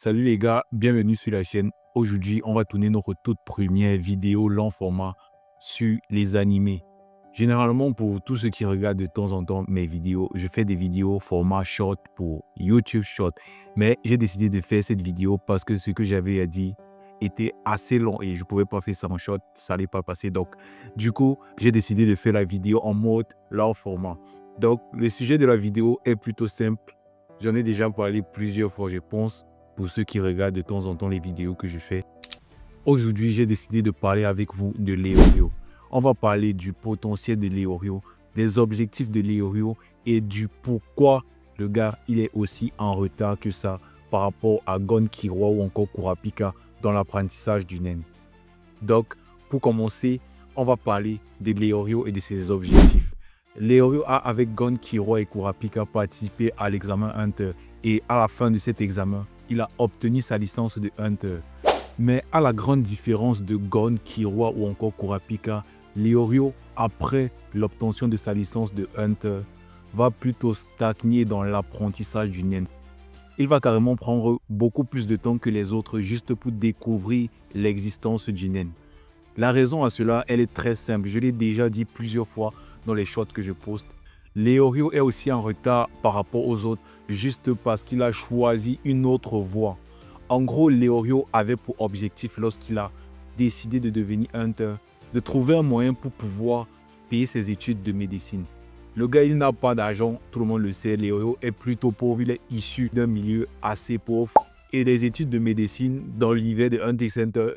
Salut les gars, bienvenue sur la chaîne. Aujourd'hui, on va tourner notre toute première vidéo long format sur les animés. Généralement, pour tous ceux qui regardent de temps en temps mes vidéos, je fais des vidéos format short pour YouTube Short. Mais j'ai décidé de faire cette vidéo parce que ce que j'avais à dire était assez long et je ne pouvais pas faire ça en short, ça n'allait pas passer. Donc, du coup, j'ai décidé de faire la vidéo en mode long format. Donc, le sujet de la vidéo est plutôt simple. J'en ai déjà parlé plusieurs fois, je pense, pour ceux qui regardent de temps en temps les vidéos que je fais. Aujourd'hui, j'ai décidé de parler avec vous de Leorio. On va parler du potentiel de Leorio, des objectifs de Leorio et du pourquoi le gars il est aussi en retard que ça par rapport à Gon Killua ou encore Kurapika dans l'apprentissage du Nen. Donc, pour commencer, on va parler de Leorio et de ses objectifs. Leorio a, avec Gon Killua et Kurapika, participé à l'examen Hunter. Et à la fin de cet examen, il a obtenu sa licence de Hunter. Mais à la grande différence de Gon Killua ou encore Kurapika, Leorio, après l'obtention de sa licence de Hunter, va plutôt stagner dans l'apprentissage du Nen. Il va carrément prendre beaucoup plus de temps que les autres juste pour découvrir l'existence du Nen. La raison à cela, elle est très simple. Je l'ai déjà dit plusieurs fois dans les shorts que je poste. Leorio est aussi en retard par rapport aux autres juste parce qu'il a choisi une autre voie. En gros, Leorio avait pour objectif, lorsqu'il a décidé de devenir Hunter, de trouver un moyen pour pouvoir payer ses études de médecine. Le gars, il n'a pas d'argent, tout le monde le sait. Leorio est plutôt pauvre, il est issu d'un milieu assez pauvre. Et les études de médecine dans l'univers de Hunter x Hunter,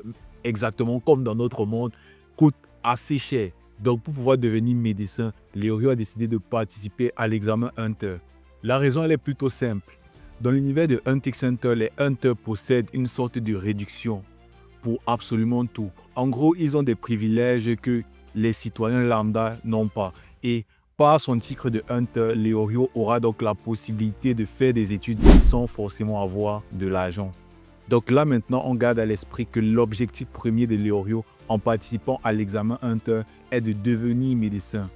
exactement comme dans notre monde, coûtent assez cher. Donc pour pouvoir devenir médecin, Leorio a décidé de participer à l'examen Hunter. La raison, elle est plutôt simple. Dans l'univers de Hunter x Hunter, les Hunters possèdent une sorte de réduction pour absolument tout. En gros, ils ont des privilèges que les citoyens lambda n'ont pas. Et par son titre de Hunter, Leorio aura donc la possibilité de faire des études sans forcément avoir de l'argent. Donc là maintenant, on garde à l'esprit que l'objectif premier de Leorio en participant à l'examen Hunter est de devenir médecin.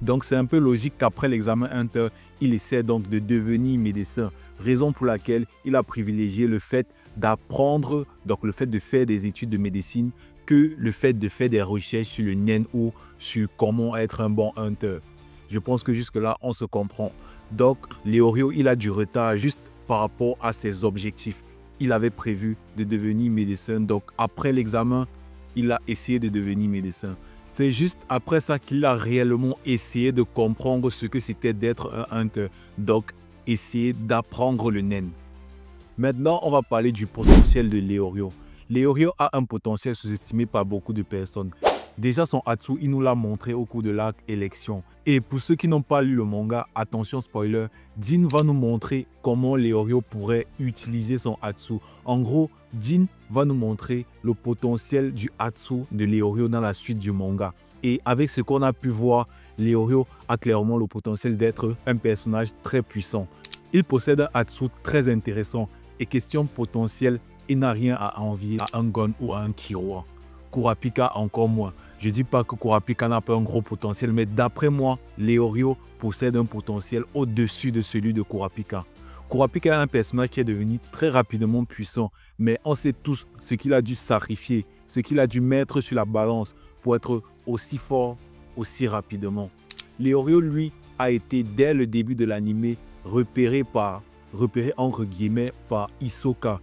Donc c'est un peu logique qu'après l'examen Hunter, il essaie donc de devenir médecin. Raison pour laquelle il a privilégié le fait d'apprendre, donc le fait de faire des études de médecine, que le fait de faire des recherches sur le Nen ou sur comment être un bon Hunter. Je pense que jusque-là, on se comprend. Donc Leorio, il a du retard juste par rapport à ses objectifs. Il avait prévu de devenir médecin, donc après l'examen, il a essayé de devenir médecin. C'est juste après ça qu'il a réellement essayé de comprendre ce que c'était d'être un Hunter. Donc, essayer d'apprendre le Nen. Maintenant, on va parler du potentiel de Leorio. Leorio a un potentiel sous-estimé par beaucoup de personnes. Déjà, son Hatsu, il nous l'a montré au cours de l'arc élection. Et pour ceux qui n'ont pas lu le manga, attention spoiler, Jin va nous montrer comment Leorio pourrait utiliser son Hatsu. En gros, Jin va nous montrer le potentiel du Hatsu de Leorio dans la suite du manga. Et avec ce qu'on a pu voir, Leorio a clairement le potentiel d'être un personnage très puissant. Il possède un Hatsu très intéressant et question potentielle, il n'a rien à envier à un Gon ou à un Killua. Kurapika encore moins. Je ne dis pas que Kurapika n'a pas un gros potentiel, mais d'après moi, Leorio possède un potentiel au-dessus de celui de Kurapika. Kurapika est un personnage qui est devenu très rapidement puissant, mais on sait tous ce qu'il a dû sacrifier, ce qu'il a dû mettre sur la balance pour être aussi fort, aussi rapidement. Leorio, lui, a été dès le début de l'anime repéré entre guillemets par Hisoka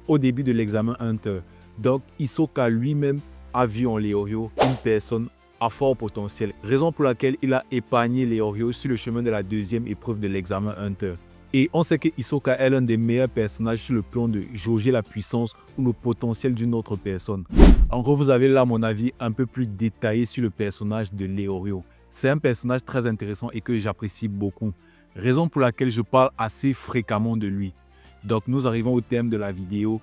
au début de l'examen Hunter. Donc Hisoka lui-même a vu en Leorio une personne à fort potentiel, raison pour laquelle il a épargné Leorio sur le chemin de la deuxième épreuve de l'examen Hunter. Et on sait que Hisoka est l'un des meilleurs personnages sur le plan de jauger la puissance ou le potentiel d'une autre personne. En gros, vous avez là mon avis un peu plus détaillé sur le personnage de Leorio. C'est un personnage très intéressant et que j'apprécie beaucoup, raison pour laquelle je parle assez fréquemment de lui. Donc nous arrivons au thème de la vidéo.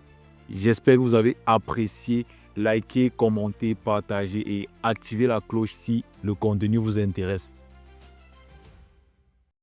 J'espère que vous avez apprécié. Likez, commentez, partagez et activez la cloche si le contenu vous intéresse.